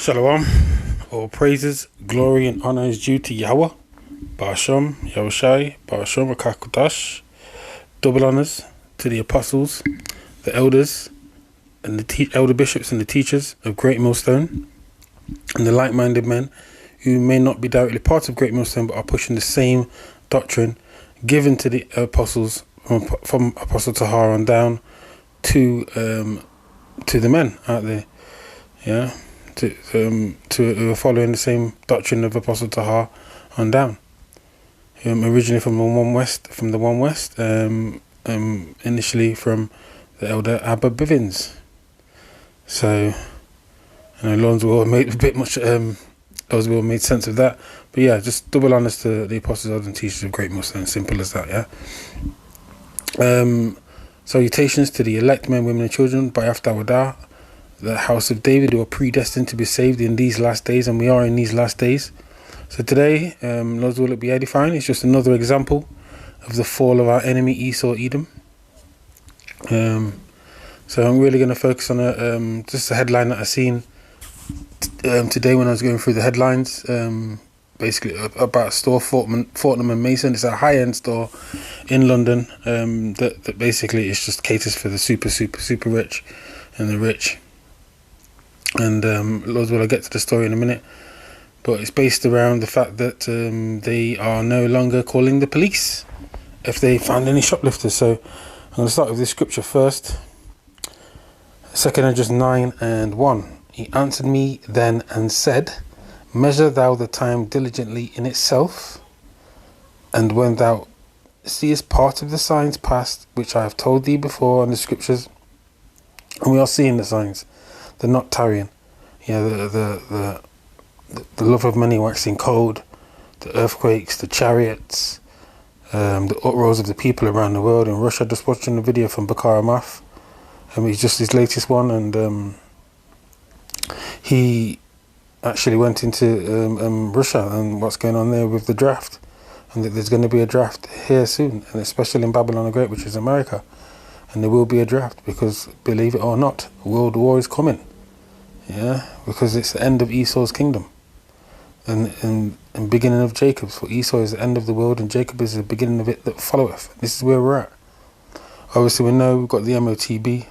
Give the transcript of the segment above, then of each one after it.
Shalom. All praises, glory, and honor is due to Yahweh, Ba'asham, Yahushai, Ba'asham, Akakodash. Double honors to the apostles, the elders, and the elder bishops and the teachers of Great Millstone, and the like-minded men who may not be directly part of Great Millstone but are pushing the same doctrine given to the apostles from Apostle Tahar on down to the men out there, yeah, to following the same doctrine of Apostle Tahar on down. Originally from the One West, initially from the elder Abba Bivens. So, I know Lonswell made a bit much. Lonswell made sense of that, but yeah, just double honors to the apostles, elders, and teachers of Great Millstone. Simple as that, yeah. Salutations to the elect men, women, and children by Aftawadah, the house of David, who are predestined to be saved in these last days, and we are in these last days. So today, Lord's will it be edifying. It's just another example of the fall of our enemy Esau, Edom. So I'm really going to focus on just a headline that I seen today when I was going through the headlines. Basically about a store, Fortnum and Mason. It's a high-end store in London that basically is just caters for the super rich and the rich. And Lord's will I get to the story in a minute. But it's based around the fact that they are no longer calling the police if they found any shoplifters. So I'm going to start with this scripture first. 2 Esdras 9:1. He answered me then and said, measure thou the time diligently in itself, and when thou seest part of the signs past, which I have told thee before in the scriptures, and we are seeing the signs, they're not tarrying. Yeah, the love of money waxing cold, the earthquakes, the chariots, the uproars of the people around the world. In Russia, just watching the video from Bakar Amaf, it's just his latest one, and he actually went into Russia and what's going on there with the draft, and that there's going to be a draft here soon, and especially in Babylon the Great, which is America, and there will be a draft because, believe it or not, world war is coming. Yeah, because it's the end of Esau's kingdom, and beginning of Jacob's. For Esau is the end of the world, and Jacob is the beginning of it that followeth. This is where we're at. Obviously, we know we've got the MOTB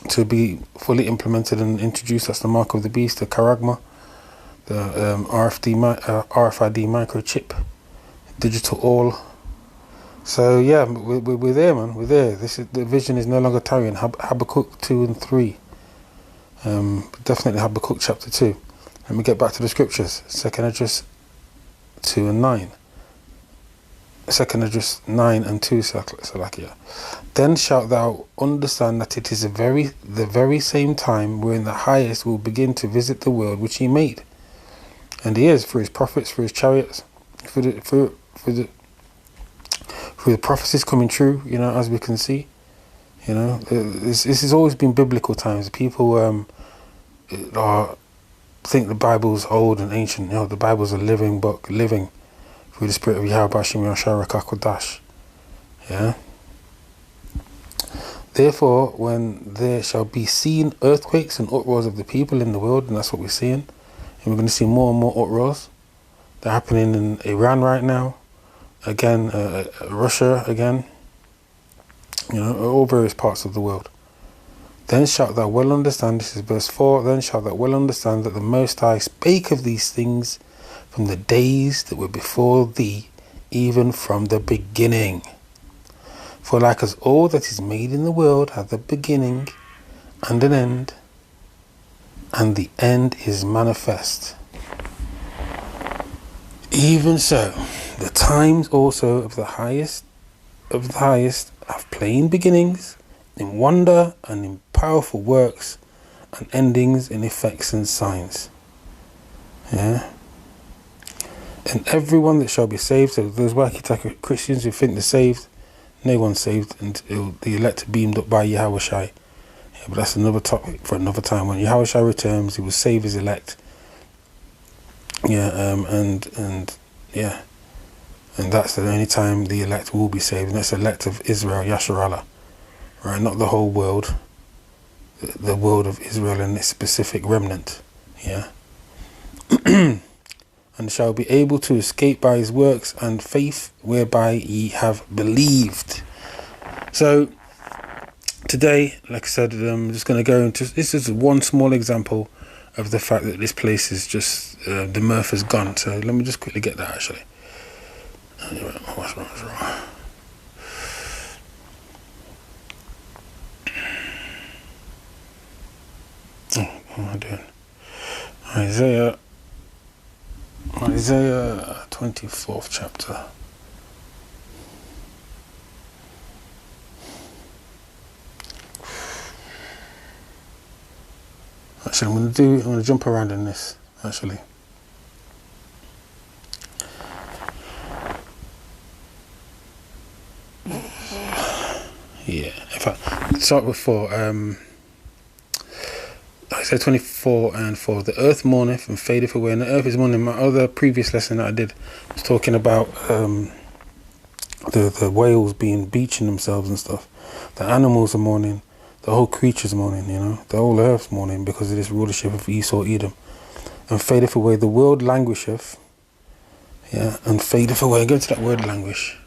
to be fully implemented and introduced. That's the mark of the beast, the charagma, the RFID microchip, digital all. So yeah, we're there, man. We're there. The vision is no longer tarrying. Habakkuk 2 and 3. Definitely Habakkuk chapter 2. Let me get back to the scriptures. 2 Esdras 2 and 9. 2 Esdras 9 and 2. Salakia. Then shalt thou understand that it is the very same time wherein the highest will begin to visit the world which he made. And he is, through his prophets, through his chariots, through the prophecies coming true, as we can see. This has always been biblical times. People think the Bible's old and ancient. The Bible's a living book, living through the spirit of Yahweh Shemion Kodash. Yeah. Therefore, when there shall be seen earthquakes and uproars of the people in the world, and that's what we're seeing, and we're going to see more and more uproars. They're happening in Iran right now, again, Russia again, all various parts of the world. Then shalt thou well understand, this is verse 4, then shalt thou well understand that the Most High spake of these things from the days that were before thee, even from the beginning. For like as all that is made in the world hath a beginning and an end, and the end is manifest. Even so, the times also of the highest have plain beginnings, in wonder and in powerful works, and endings in effects and signs. Yeah. And everyone that shall be saved, so those wacky Christians who think they're saved, no one's saved until the elect are beamed up by Yahweh Shai. Yeah, but that's another topic for another time. When Yahweh Shai returns, he will save his elect. Yeah, and that's the only time the elect will be saved, and that's the elect of Israel, Yasharallah. Right, not the whole world, the world of Israel and its specific remnant. Yeah. And shall be able to escape by his works and faith whereby ye have believed. So today, like I said, I'm just going to go into, this is one small example of the fact that this place is just, the mirth has gone. So let me just quickly get that actually. What's wrong? Oh, what am I doing? Isaiah 24th chapter. Actually, I'm gonna jump around in this actually. Yeah, in fact, start with 4. I said 24 and 4. The earth mourneth and fadeth away, and the earth is mourning. My other previous lesson that I did was talking about the whales beaching themselves and stuff. The animals are mourning. The whole creature's mourning, you know. The whole earth's mourning because of this rulership of Esau, Edom. And fadeth away. The world languisheth. Yeah, and fadeth away. Go to that word languish.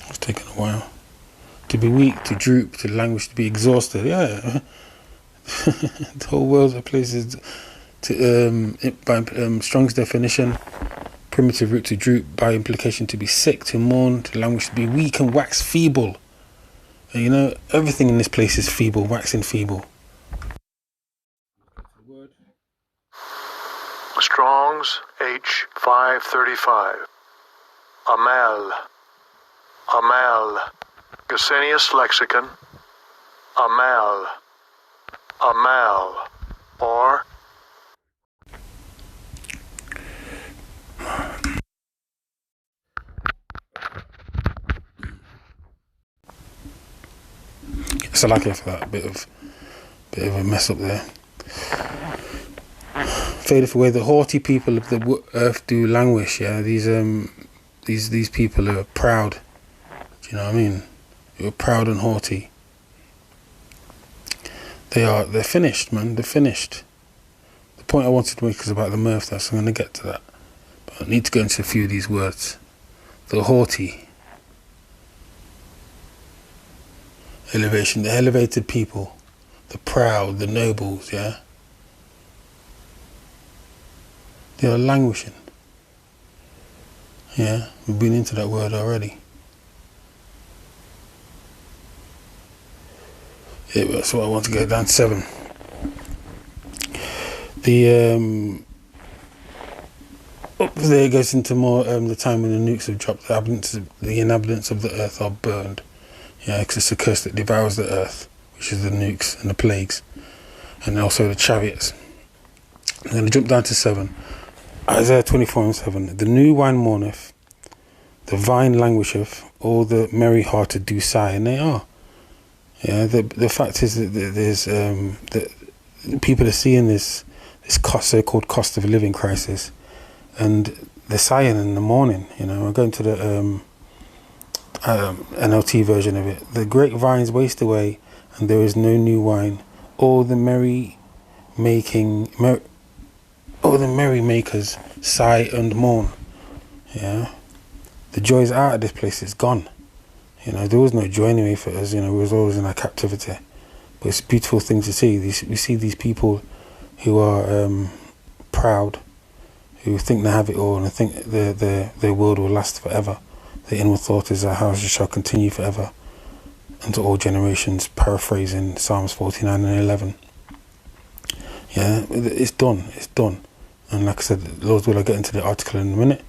It's taken a while. To be weak, to droop, to languish, to be exhausted. Yeah. The whole world's a place is to by Strong's definition, primitive root to droop, by implication to be sick, to mourn, to languish, to be weak and wax feeble. And you know, everything in this place is feeble, waxing feeble. Strong's H535. Amal. Gesenius lexicon. Amal, or So like it for that bit of a mess up there. Fadeth away, the haughty people of the earth do languish. Yeah, these people are proud. Do you know what I mean? You're proud and haughty. They're finished, man. They're finished. The point I wanted to make is about the mirth, so I'm going to get to that. But I need to go into a few of these words. The haughty. Elevation, the elevated people. The proud, the nobles, yeah? They are languishing. Yeah, we've been into that word already. Yeah, that's what I want to get down to 7. Up there goes into more the time when the nukes have dropped, the inhabitants of the earth are burned. Yeah, because it's a curse that devours the earth, which is the nukes and the plagues, and also the chariots. I'm going to jump down to 7. Isaiah 24 and 7. The new wine mourneth, the vine languisheth, all the merry-hearted do sigh, and they are. Yeah, the fact is that there's that people are seeing this so-called cost of living crisis, and they're sighing in the morning. You know, I'm going to the NLT version of it. The grapevines waste away, and there is no new wine. All the merrymakers sigh and mourn. Yeah, the joy is out of this place. It's gone. You know, there was no joy anyway for us. You know, we was always in our captivity. But it's a beautiful thing to see. We see these people who are proud, who think they have it all, and think their world will last forever. The inward thought is, our houses shall continue forever, unto all generations, paraphrasing Psalms 49 and 11. Yeah, it's done. It's done. And like I said, Lord's will, I'll get into the article in a minute.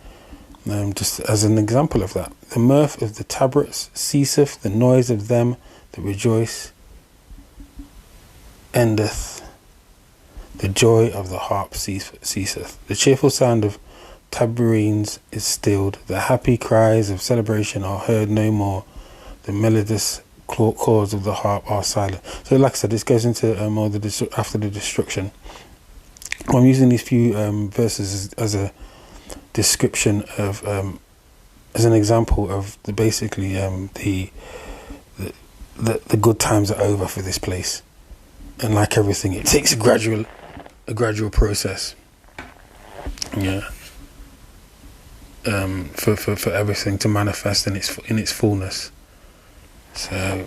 Just as an example of that. The mirth of the tabrets ceaseth, the noise of them that rejoice endeth. The joy of the harp ceaseth. The cheerful sound of tabourines is stilled. The happy cries of celebration are heard no more. The melodious chords of the harp are silent. So like I said, this goes into more after the destruction. I'm using these few verses as a description of, as an example of the good times are over for this place, and like everything, it takes a gradual process. Yeah. For everything to manifest in its fullness. So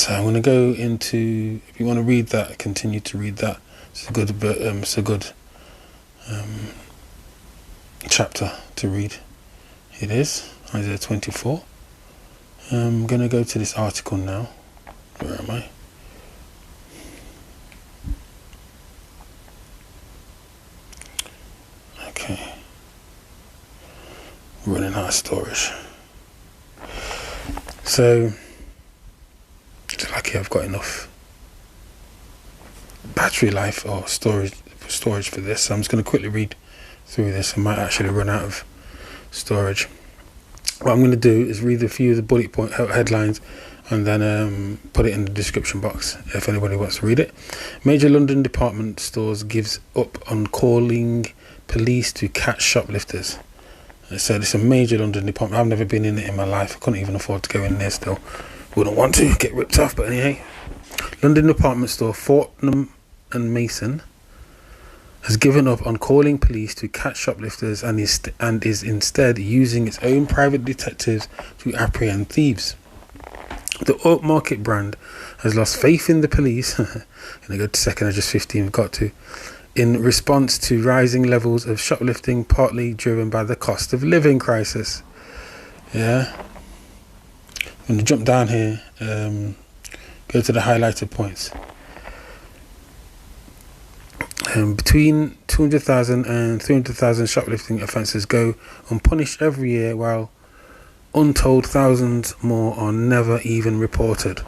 I'm going to go into. If you want to read that, continue to read that. It's a good chapter to read. It is Isaiah 24. I'm going to go to this article now. Where am I? Okay. Running out of storage. So, it's lucky I've got enough battery life or storage for this. So I'm just going to quickly read through this. I might actually run out of storage. What I'm going to do is read a few of the bullet point headlines and then put it in the description box if anybody wants to read it. Major London department stores gives up on calling police to catch shoplifters. So it's a major London department. I've never been in it in my life. I couldn't even afford to go in there still. Wouldn't want to get ripped off, but anyway. London department store Fortnum and Mason has given up on calling police to catch shoplifters and is instead using its own private detectives to apprehend thieves. The upmarket brand has lost faith in the police. Gonna go to second, I just 15. We've got to. In response to rising levels of shoplifting, partly driven by the cost of living crisis. Yeah. I'm going to jump down here. Go to the highlighted points. Between 200,000 and 300,000 shoplifting offences go unpunished every year, while untold thousands more are never even reported.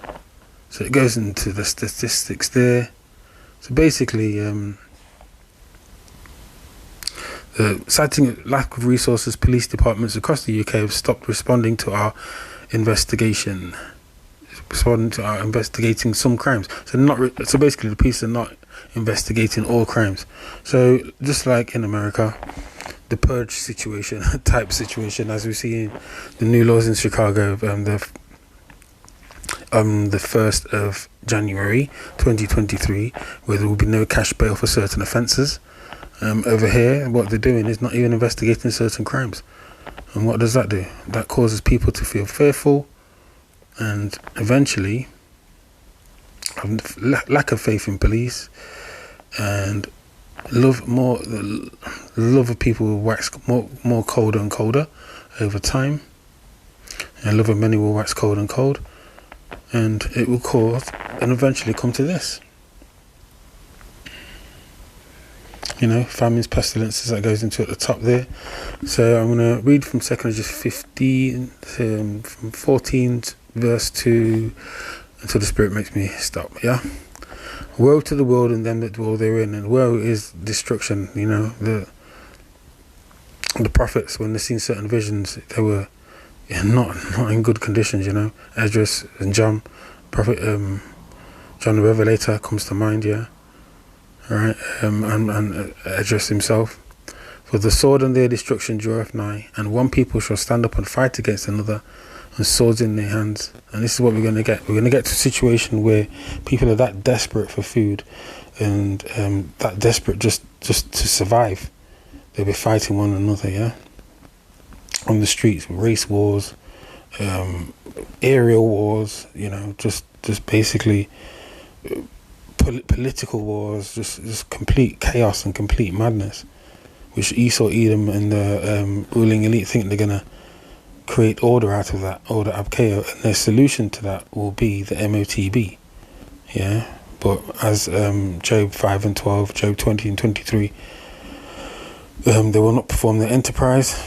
So it goes into the statistics there. So basically, citing a lack of resources, police departments across the UK have stopped responding to our investigating some crimes. So basically the police are not investigating all crimes. So just like in America, the purge situation type situation, as we see in the new laws in Chicago, the 1st of January 2023, where there will be no cash bail for certain offences. Over here, what they're doing is not even investigating certain crimes. And what does that do? That causes people to feel fearful, and eventually lack of faith in police, and the love of people will wax more colder and colder over time, and love of many will wax cold and cold, and it will cause and eventually come to this. Famines, pestilences, that goes into at the top there. So I'm going to read from 2 Corinthians 15, from 14 verse 2, until the Spirit makes me stop, yeah? Woe to the world and them that dwell therein, and woe is destruction. The prophets, when they seen certain visions, they were not in good conditions, Esdras and John, prophet, John the Revelator comes to mind, yeah? Right, and Esdras himself. For the sword and their destruction draweth nigh, and one people shall stand up and fight against another, and swords in their hands. And this is what we're going to get. We're going to get to a situation where people are that desperate for food, and that desperate just to survive. They'll be fighting one another, yeah, on the streets, race wars, aerial wars, just basically. Political wars, just complete chaos and complete madness, which Esau, Edom and the ruling elite think they're going to create order out of that, order abkeo, and their solution to that will be the MOTB, yeah. But as Job 5 and 12, Job 20 and 23, they will not perform their enterprise,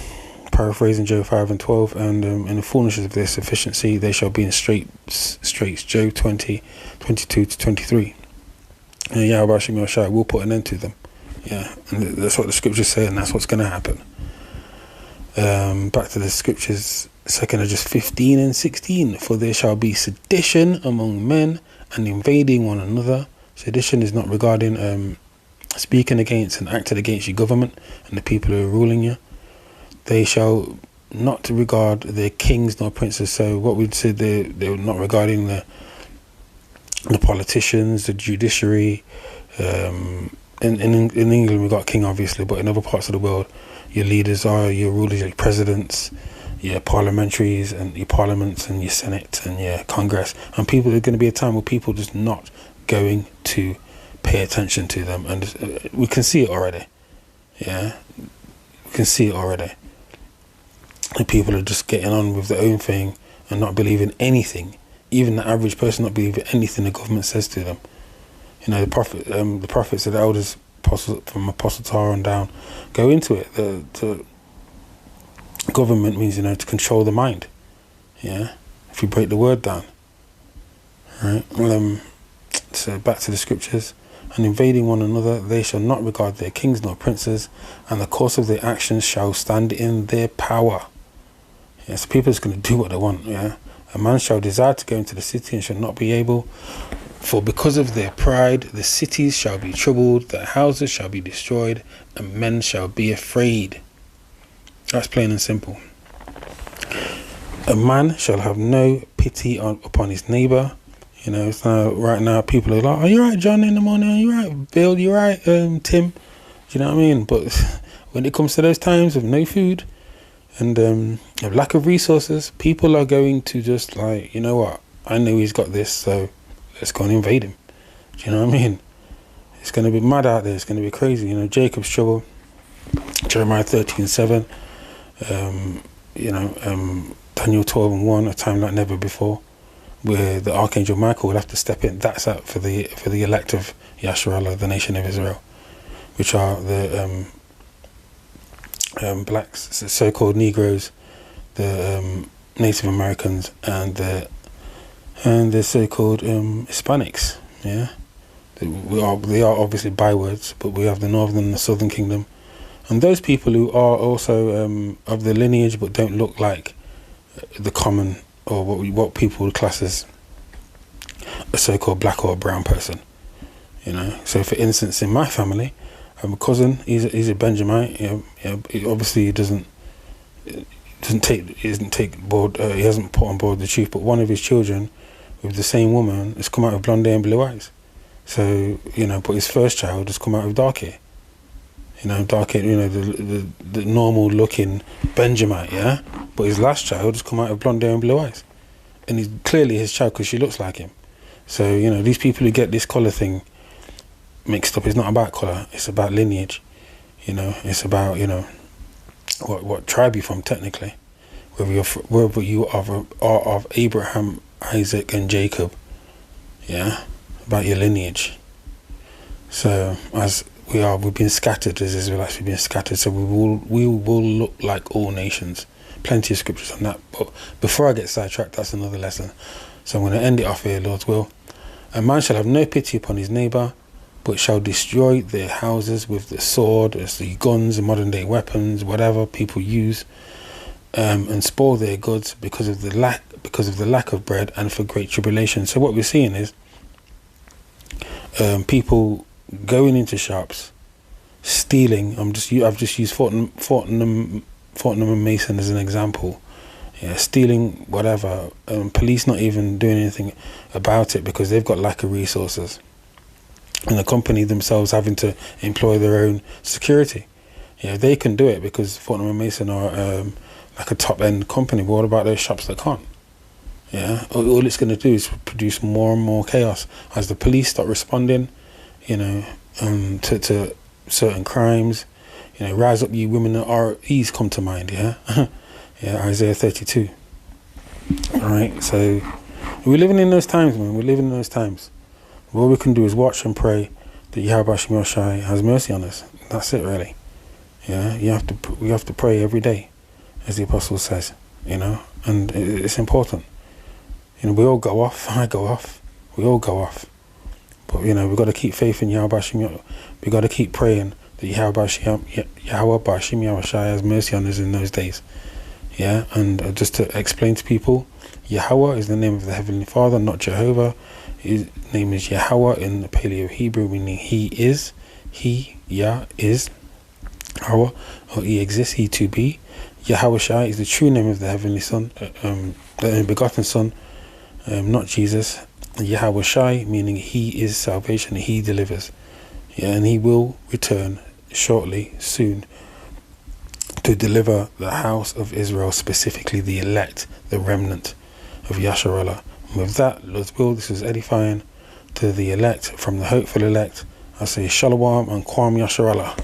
paraphrasing Job 5 and 12, and in the fullness of their sufficiency they shall be in straits, Job 20, 22 to 23. And Yahweh will put an end to them. Yeah, and that's what the scriptures say, and that's what's going to happen. Back to the scriptures, 2 Corinthians 15 and 16. For there shall be sedition among men, and invading one another. Sedition is not regarding speaking against and acted against your government and the people who are ruling you. They shall not regard their kings nor princes. So what we'd say, they're not regarding the politicians, the judiciary. In England we've got king, obviously, but in other parts of the world, your leaders are your rulers, your presidents, your parliamentaries, and your parliaments, and your senate, and your congress. And people, there's going to be a time where people just not going to pay attention to them, and we can see it already. Yeah, we can see it already. And people are just getting on with their own thing and not believing anything. Even the average person not believing anything the government says to them. You know, the prophets and the elders, from Apostle Tara on down, go into it. The government means, you know, to control the mind. Yeah, if you break the word down. Right. So back to the scriptures. And invading one another, they shall not regard their kings nor princes, and the course of their actions shall stand in their power. Yes, people are going to do what they want. Yeah, a man shall desire to go into the city and shall not be able, for because of their pride the cities shall be troubled, their houses shall be destroyed, and men shall be afraid. That's plain and simple. A man shall have no pity upon his neighbour. You know, so right now people are like, "Are you right, John, in the morning? Are you right, Bill? You right, Tim?" Do you know what I mean? But when it comes to those times of no food and a lack of resources, people are going to just like, you know what? I know he's got this, so let's go and invade him. Do you know what I mean? It's going to be mad out there. It's going to be crazy. You know, Jacob's trouble, Jeremiah 13:7. You know, Daniel 12:1, a time like never before, where the Archangel Michael will have to step in. That's out for the elect of Yasharallah, the nation of Israel, which are the blacks, so-called Negros, the Native Americans, and the so-called Hispanics. Yeah, they are obviously bywords, but we have the northern and the southern kingdom, and those people who are also of the lineage but don't look like the common, or what people would class as a so-called black or brown person. You know, so for instance, in my family, my cousin, he's a Benjamite. You know, he obviously isn't take board. He hasn't put on board the truth. But one of his children, with the same woman, has come out with blonde hair and blue eyes. So, you know, but his first child has come out with dark hair. You know, dark hair. You know, the normal looking Benjamite. Yeah. But his last child has come out with blonde hair and blue eyes, and he's clearly his child because she looks like him. So, you know, these people who get this colour thing mixed up, it's not about colour, it's about lineage. You know, it's about, you know, what tribe you're from technically, whether you are of Abraham, Isaac and Jacob. Yeah, about your lineage. So as we've been scattered as Israelites, we've been scattered, so we will look like all nations. Plenty of scriptures on that, but before I get sidetracked, that's another lesson. So I'm going to end it off here, Lord's will. A man shall have no pity upon his neighbour, but shall destroy their houses with the sword, as the guns, the modern day weapons, whatever people use, and spoil their goods because of the lack of bread and for great tribulation. So what we're seeing is people going into shops, stealing. I've just used Fortnum and Mason as an example. Yeah, stealing whatever. Police not even doing anything about it because they've got lack of resources, and the company themselves having to employ their own security. Yeah, they can do it because Fortnum and Mason are like a top end company. But what about those shops that can't? Yeah, all it's going to do is produce more and more chaos as the police start responding. You know, to certain crimes. You know, rise up, ye women of REs come to mind. Yeah. Yeah, Isaiah 32. Alright, so we're living in those times, man. We're living in those times. What we can do is watch and pray that Yahweh Hashem Yoshai has mercy on us. That's it, really. Yeah, we have to pray every day, as the apostle says. You know, and it's important. You know, we all go off. I go off. We all go off. But you know, we've got to keep faith in Yahweh Hashem. We've got to keep praying that Yahweh Hashem Yoshai has mercy on us in those days. Yeah, and just to explain to people, Yahweh is the name of the Heavenly Father, not Jehovah. His name is Yahweh in the Paleo Hebrew, meaning He is. He, Yah, is our, or He exists, He to be. Yahushua is the true name of the Heavenly Son, the begotten Son, not Jesus. Yahushua meaning He is salvation, He delivers. Yeah, and He will return shortly, soon, to deliver the house of Israel, specifically the elect, the remnant of Yasharallah. With that, Lord's will, this is edifying to the elect, from the hopeful elect. I say Shalom and Kwam Yasharallah.